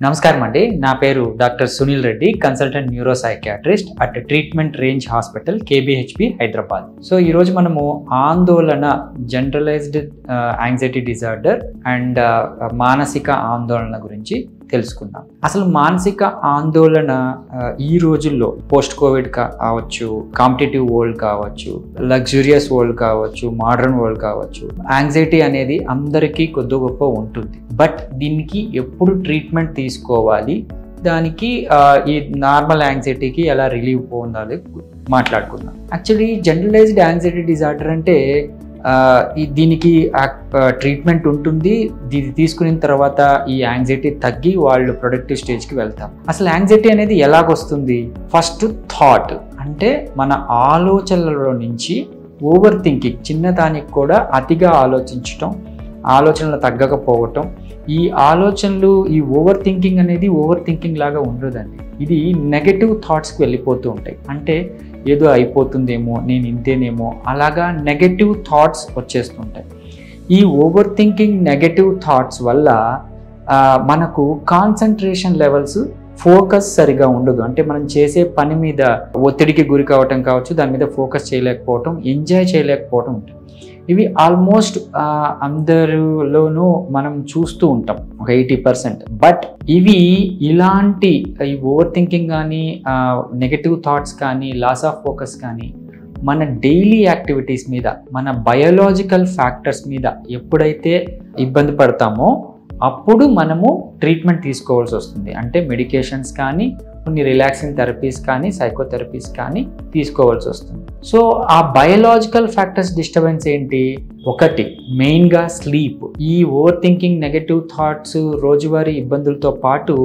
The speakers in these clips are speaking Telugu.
నమస్కారం అండి. నా పేరు doctor Sunil Reddy, consultant neuro psychiatrist at treatment range hospital KBHP Hyderabad. So ఈరోజు మనము ఆందోళన, జనరలైజ్డ్ యాంగ్జైటీ డిజార్డర్ అండ్ మానసిక ఆందోళన గురించి తెలుసుకుందాం. అసలు మానసిక ఆందోళన ఈ రోజుల్లో పోస్ట్ కోవిడ్ కావచ్చు, కాంపిటేటివ్ వరల్డ్ కావచ్చు, లగ్జూరియస్ వరల్డ్ కావచ్చు, మోడర్న్ వరల్డ్ కావచ్చు, యాంగ్జైటీ అనేది అందరికీ కొద్ది గొప్ప ఉంటుంది. బట్ దీనికి ఎప్పుడు ట్రీట్మెంట్ తీసుకోవాలి, దానికి ఈ నార్మల్ యాంగ్జైటీకి ఎలా రిలీవ్ పొందాలి మాట్లాడుకుందాం. యాక్చువల్లీ జనరలైజ్డ్ యాంగ్జైటీ డిజార్డర్ అంటే దీనికి ట్రీట్మెంట్ ఉంటుంది. ఇది తీసుకున్న తర్వాత ఈ యాంగ్జైటీ తగ్గి వాళ్ళు ప్రొడక్టివ్ స్టేజ్కి వెళ్తాం. అసలు యాంగ్జైటీ అనేది ఎలాగొస్తుంది? ఫస్ట్ థాట్, అంటే మన ఆలోచనలలో నుంచి ఓవర్ థింకింగ్, చిన్నదానికి కూడా అతిగా ఆలోచించటం, ఆలోచనలు తగ్గకపోవటం. ఈ ఆలోచనలు, ఈ ఓవర్ థింకింగ్ అనేది ఓవర్ థింకింగ్ లాగా ఉండదండి. ఇది నెగటివ్ థాట్స్కి వెళ్ళిపోతూ ఉంటాయి. అంటే ఏదో అయిపోతుందేమో, నేను ఇంతేనేమో, అలాగా నెగటివ్ థాట్స్ వచ్చేస్తుంటాయి. ఈ ఓవర్ థింకింగ్, నెగటివ్ థాట్స్ వల్ల మనకు కాన్సన్ట్రేషన్ లెవెల్స్, ఫోకస్ సరిగా ఉండదు. అంటే మనం చేసే పని మీద ఒత్తిడికి గురి కావటం కావచ్చు, దాని మీద ఫోకస్ చేయలేకపోవటం, ఎంజాయ్ చేయలేకపోవటం ఉంటుంది. ఇవి ఆల్మోస్ట్ అందరిలోనూ మనం చూస్తూ ఉంటాం, ఒక 80%. బట్ ఇవి ఇలాంటి ఈ ఓవర్ థింకింగ్ కానీ, నెగటివ్ థాట్స్ కానీ, లాస్ ఆఫ్ ఫోకస్ కానీ మన డైలీ యాక్టివిటీస్ మీద, మన బయోలాజికల్ ఫ్యాక్టర్స్ మీద ఎప్పుడైతే ఇబ్బంది పడతామో అప్పుడు మనము ట్రీట్మెంట్ తీసుకోవాల్సి వస్తుంది. అంటే మెడికేషన్స్ కానీ, కొన్ని రిలాక్సింగ్ థెరపీస్ కానీ, సైకోథెరపీస్ కానీ తీసుకోవాల్సి వస్తుంది. సో ఆ బయోలాజికల్ ఫ్యాక్టర్స్ డిస్టర్బెన్స్ ఏంటి? ఒకటి మెయిన్గా స్లీప్. ఈ ఓవర్ థింకింగ్, నెగటివ్ థాట్స్, రోజువారీ ఇబ్బందులతో పాటు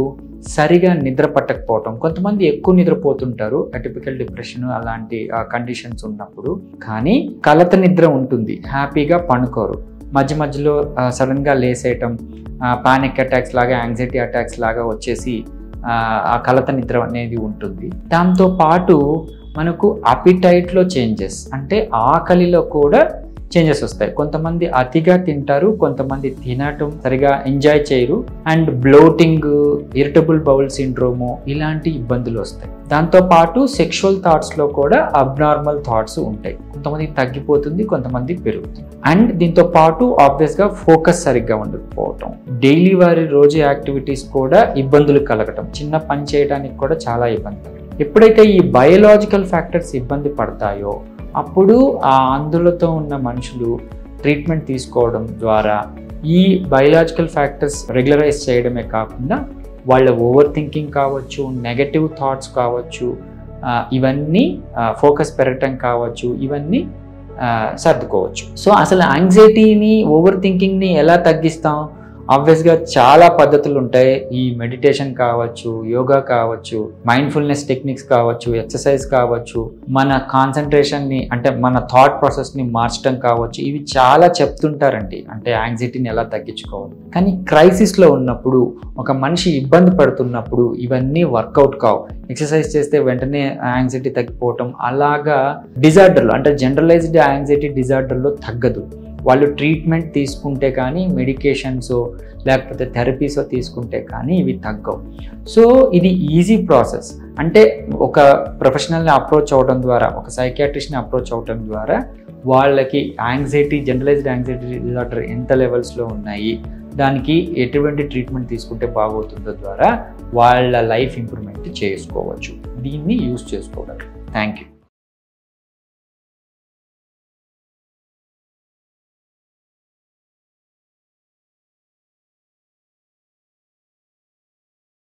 సరిగా నిద్ర పట్టకపోవటం. కొంతమంది ఎక్కువ నిద్రపోతుంటారు, అటిపికల్ డిప్రెషన్ అలాంటి కండిషన్స్ ఉన్నప్పుడు. కానీ కలత నిద్ర ఉంటుంది, హ్యాపీగా పడుకోరు. మధ్య మధ్యలో సడన్గా లేసేయటం, పానిక్ అటాక్స్ లాగా, యాంగ్జైటీ అటాక్స్ లాగా వచ్చేసి ఆ కలత నిద్ర అనేది ఉంటుంది. దాంతో పాటు మనకు అపిటైట్లో చేంజెస్, అంటే ఆకలిలో కూడా చేంజెస్ వస్తాయి. కొంతమంది అతిగా తింటారు, కొంతమంది తినటం సరిగా ఎంజాయ్ చేయరు. And bloating, irritable bowel syndrome, ఇలాంటి ఇబ్బందులు వస్తాయి. దాంతోపాటు సెక్షువల్ థాట్స్లో కూడా అబ్నార్మల్ థాట్స్ ఉంటాయి. కొంతమంది తగ్గిపోతుంది, కొంతమంది పెరుగుతుంది. అండ్ దీంతో పాటు ఆబ్వియస్గా ఫోకస్ సరిగ్గా ఉండకపోవటం, డైలీ వారి రోజు యాక్టివిటీస్ కూడా ఇబ్బందులు కలగటం, చిన్న పని చేయడానికి కూడా చాలా ఇబ్బంది. ఎప్పుడైతే ఈ బయోలాజికల్ ఫ్యాక్టర్స్ ఇబ్బంది పడతాయో అప్పుడు ఆ ఆందోళనతో ఉన్న మనుషులు ట్రీట్మెంట్ తీసుకోవడం ద్వారా ఈ బయోలాజికల్ ఫ్యాక్టర్స్ రెగ్యులరైజ్ చేయడమే కాకుండా వాళ్ళ ఓవర్ థింకింగ్ కావచ్చు, నెగటివ్ థాట్స్ కావచ్చు, ఇవన్నీ ఫోకస్ పెరగటం కావచ్చు, ఇవన్నీ సర్దుకోవచ్చు. సో అసలు యాంగ్జైటీని, ఓవర్ థింకింగ్ని ఎలా తగ్గిస్తాం? ఆబ్వియస్గా చాలా పద్ధతులు ఉంటాయి. ఈ మెడిటేషన్ కావచ్చు, యోగా కావచ్చు, మైండ్ఫుల్నెస్ టెక్నిక్స్ కావచ్చు, ఎక్సర్సైజ్ కావచ్చు, మన కాన్సన్ట్రేషన్ని, అంటే మన థాట్ ప్రాసెస్ని మార్చడం కావచ్చు. ఇవి చాలా చెప్తుంటారండి, అంటే యాంగ్జైటీని ఎలా తగ్గించుకోవాలి. కానీ క్రైసిస్లో ఉన్నప్పుడు, ఒక మనిషి ఇబ్బంది పడుతున్నప్పుడు ఇవన్నీ వర్కౌట్ కావు. ఎక్సర్సైజ్ చేస్తే వెంటనే యాంగ్జైటీ తగ్గిపోవటం, అలాగా డిజార్డర్లో, అంటే జనరలైజ్డ్ యాంగ్జైటీ డిజార్డర్లో తగ్గదు. వాళ్ళు ట్రీట్మెంట్ తీసుకుంటే కానీ, మెడికేషన్సో లేకపోతే థెరపీసో తీసుకుంటే కానీ ఇవి తగ్గవు. సో ఇది ఈజీ ప్రాసెస్. అంటే ఒక ప్రొఫెషనల్ని అప్రోచ్ అవ్వడం ద్వారా, ఒక సైకియాట్రిస్ట్ని అప్రోచ్ అవ్వడం ద్వారా వాళ్ళకి యాంగ్జైటీ, జనరలైజ్డ్ యాంగ్జైటీ డిజార్డర్ ఎంత లెవెల్స్లో ఉన్నాయి, దానికి ఎటువంటి ట్రీట్మెంట్ తీసుకుంటే బాగవుతుందో ద్వారా వాళ్ళ లైఫ్ ఇంప్రూవ్మెంట్ చేసుకోవచ్చు. దీన్ని యూజ్ చేసుకోగలరు. Thank you.